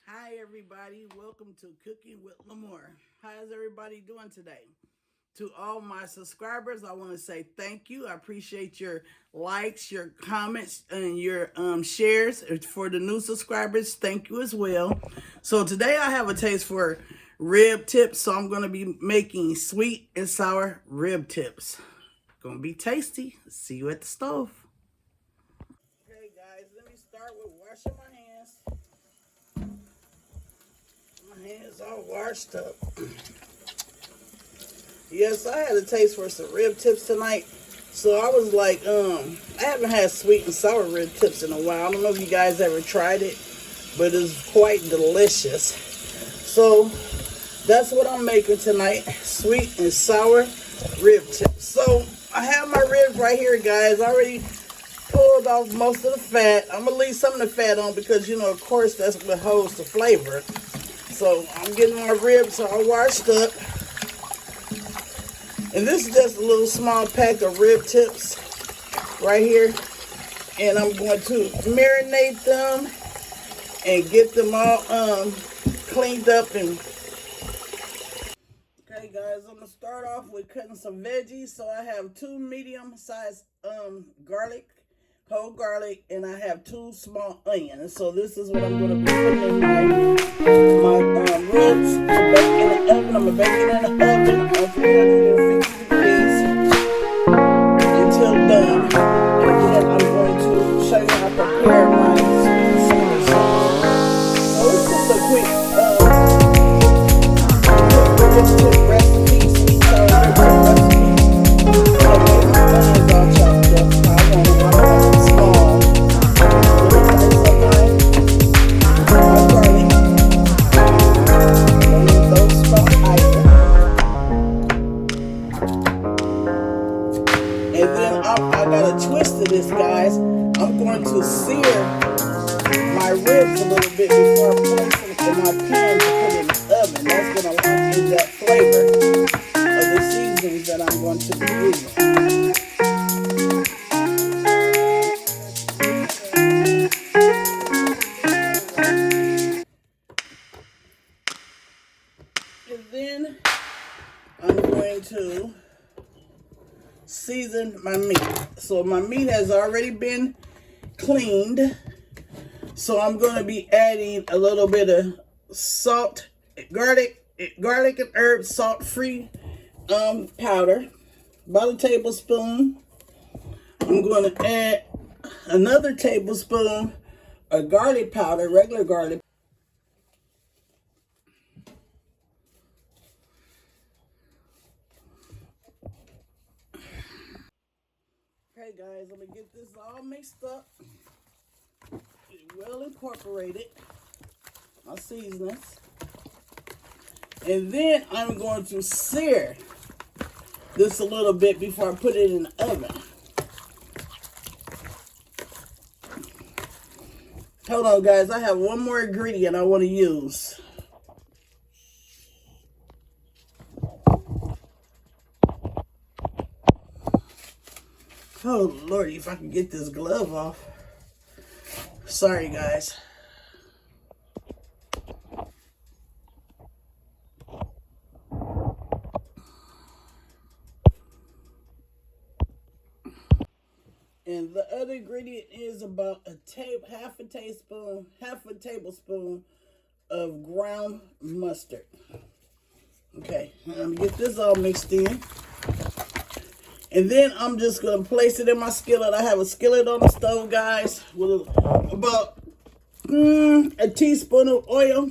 Hi everybody, welcome to Cooking with Lamore. How's everybody doing today? To all my subscribers, I want to say thank you. I appreciate your likes, your comments, and your shares. For the new subscribers, thank you as well. So today I have a taste for rib tips, so I'm going to be making sweet and sour rib tips. Gonna be tasty. See you at the stove. Okay guys, let me start with washing my hands. My hands all washed up. Yes, I had a taste for some rib tips tonight. So I was like, I haven't had sweet and sour rib tips in a while. I don't know if you guys ever tried it, but it's quite delicious. So that's what I'm making tonight, sweet and sour rib tips. So I have my ribs right here, guys. I already pulled off most of the fat. I'm gonna leave some of the fat on because, you know, of course, that's what holds the flavor. So I'm getting my ribs all washed up. And this is just a little small pack of rib tips right here. And I'm going to marinate them and get them all cleaned up. And okay, guys, I'm going to start off with cutting some veggies. So I have 2 medium-sized garlic, whole garlic, and I have 2 small onions. So this is what I'm going to be putting in my ribs to bake in the oven. I'm going to bake it in the oven on 350 degrees until done. And then I'm going to show you how to prepare my sweet and sour sauce. So this is a quick rib tip recipe, sweet and sour rib tip recipe. So I made my onions all chopped up. I want them small. Little dice of my garlic. Don't need those small either. And then I got a twist to this, guys. I'm going to sear my ribs a little bit before I place them in my pan to put in the oven. That's going to lock in that flavor of the seasonings that I'm going to be using. And then I'm going to season my meat. So my meat has already been cleaned. So I'm going to be adding a little bit of salt, garlic and herb salt-free powder, about a tablespoon. I'm going to add another tablespoon of garlic powder, regular garlic. Okay, guys, I'm going to get this all mixed up. Get it well incorporated, my seasonings. And then I'm going to sear this a little bit before I put it in the oven. Hold on, guys. I have one more ingredient I want to use. Oh, Lordy, if I can get this glove off. Sorry, guys. And the other ingredient is about half a tablespoon of ground mustard. Okay, I'm gonna get this all mixed in. And then I'm just gonna place it in my skillet. I have a skillet on the stove, guys, with about a teaspoon of oil,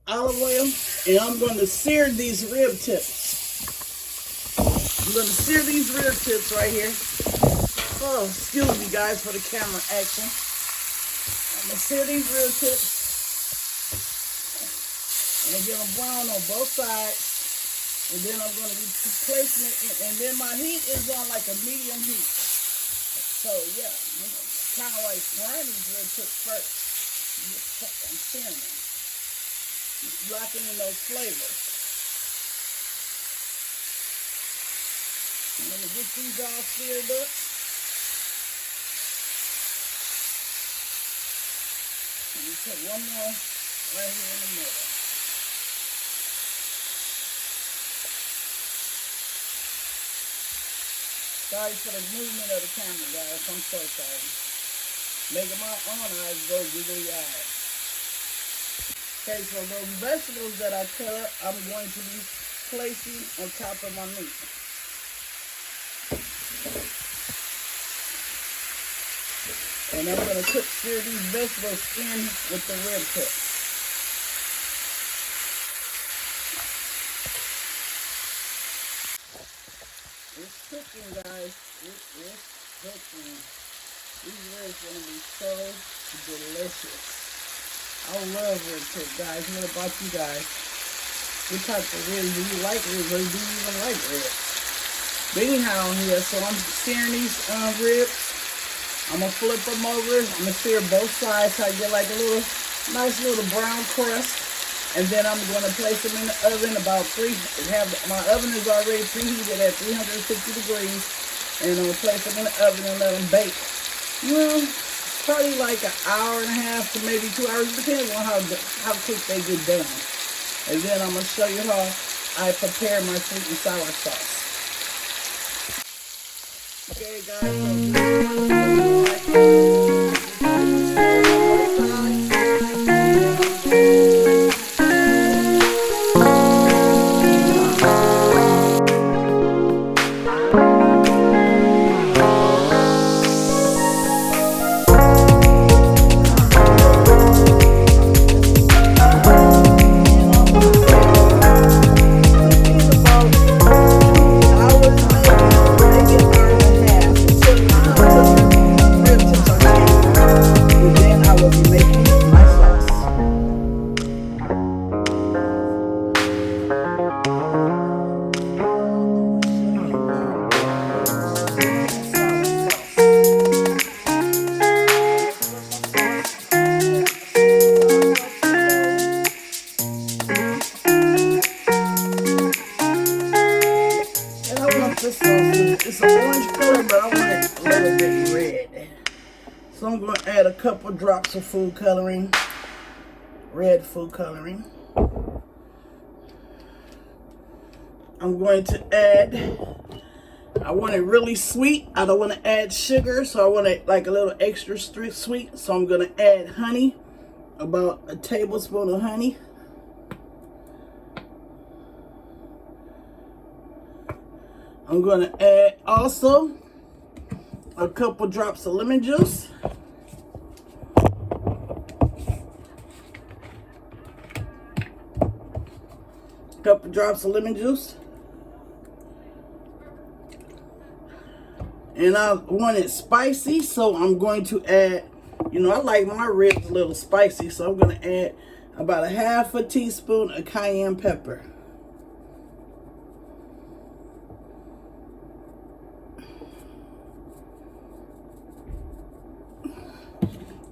olive oil, and I'm going to sear these rib tips. I'm going to sear these rib tips right here. Oh, excuse me, guys, for the camera action. I'm going to sear these rib tips and get them brown on both sides. And then I'm going to be placing it in, and then my heat is on like a medium heat. So, yeah, I'm kind of like frying these rib tips first. I'm searing them. Just locking in those flavors. I'm going to get these all seared up. Let me put one more right here in the middle. Sorry for the movement of the camera, guys. I'm so sorry. Making my own eyes go googly eyes. Okay, so those vegetables that I cut up, I'm going to be placing on top of my meat. And I'm going to sear these vegetables in with the rib tip. It's cooking, guys. It is cooking. These ribs are going to be so delicious. I love rib tip, guys. What about you guys? What type of ribs do you like ribs, or do you even like ribs? But anyhow, here, so I'm searing these ribs. I'm going to flip them over. I'm going to sear both sides so I get like a little, nice little brown crust. And then I'm going to place them in the oven about my oven is already preheated at 350 degrees. And I'm going to place them in the oven and let them bake. You know, probably like an hour and a half to maybe 2 hours, depending on how quick they get done. And then I'm going to show you how I prepare my sweet and sour sauce. Okay, guys, it's an orange color, but I want it a little bit red. So I'm going to add a couple drops of food coloring, red food coloring. I'm going to add, I want it really sweet. I don't want to add sugar, so I want it like a little extra sweet. So I'm going to add honey, about a tablespoon of honey. I'm going to add also a couple drops of lemon juice. Couple drops of lemon juice. And I want it spicy, so I'm going to add, you know, I like my ribs a little spicy, so I'm going to add about a half a teaspoon of cayenne pepper.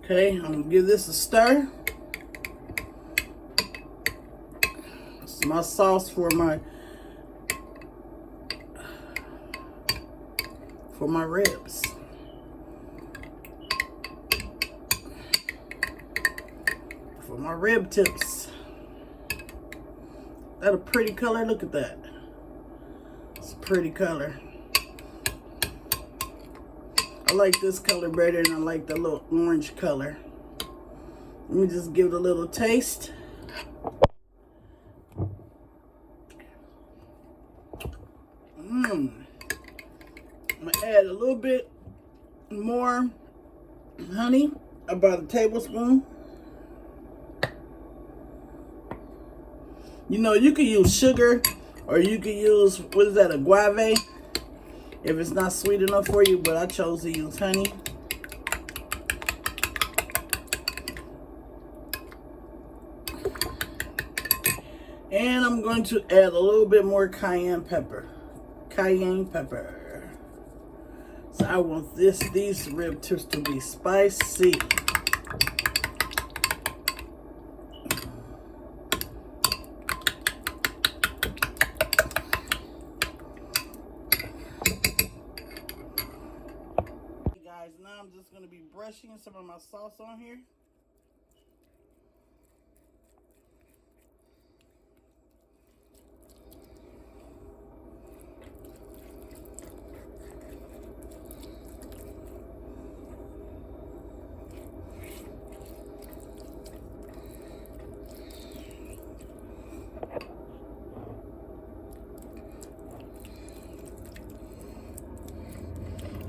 Okay, I'm going to give this a stir. This is my sauce for my ribs. For my rib tips. That a pretty color? Look at that. It's a pretty color. I like this color better than I like the little orange color. Let me just give it a little taste. I'm gonna add a little bit more honey, about a tablespoon. You know, you can use sugar, or you can use, what is that, a guave, if it's not sweet enough for you, but I chose to use honey. And I'm going to add a little bit more cayenne pepper. Cayenne pepper. So I want these rib tips to be spicy. Now I'm just going to be brushing some of my sauce on here.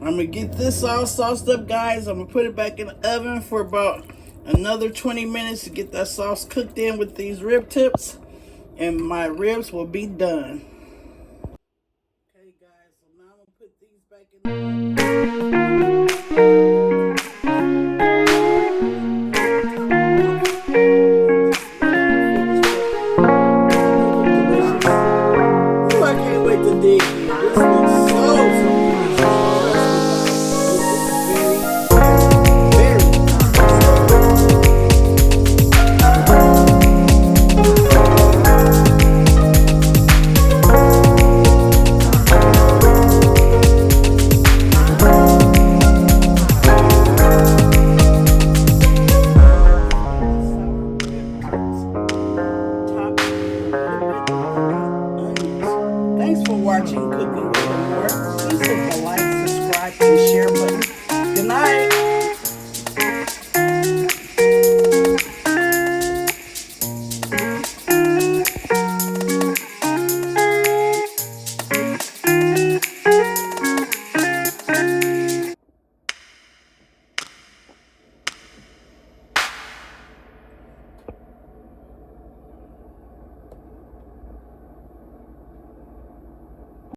I'm gonna get this all sauced up, guys. I'm gonna put it back in the oven for about another 20 minutes to get that sauce cooked in with these rib tips, and my ribs will be done.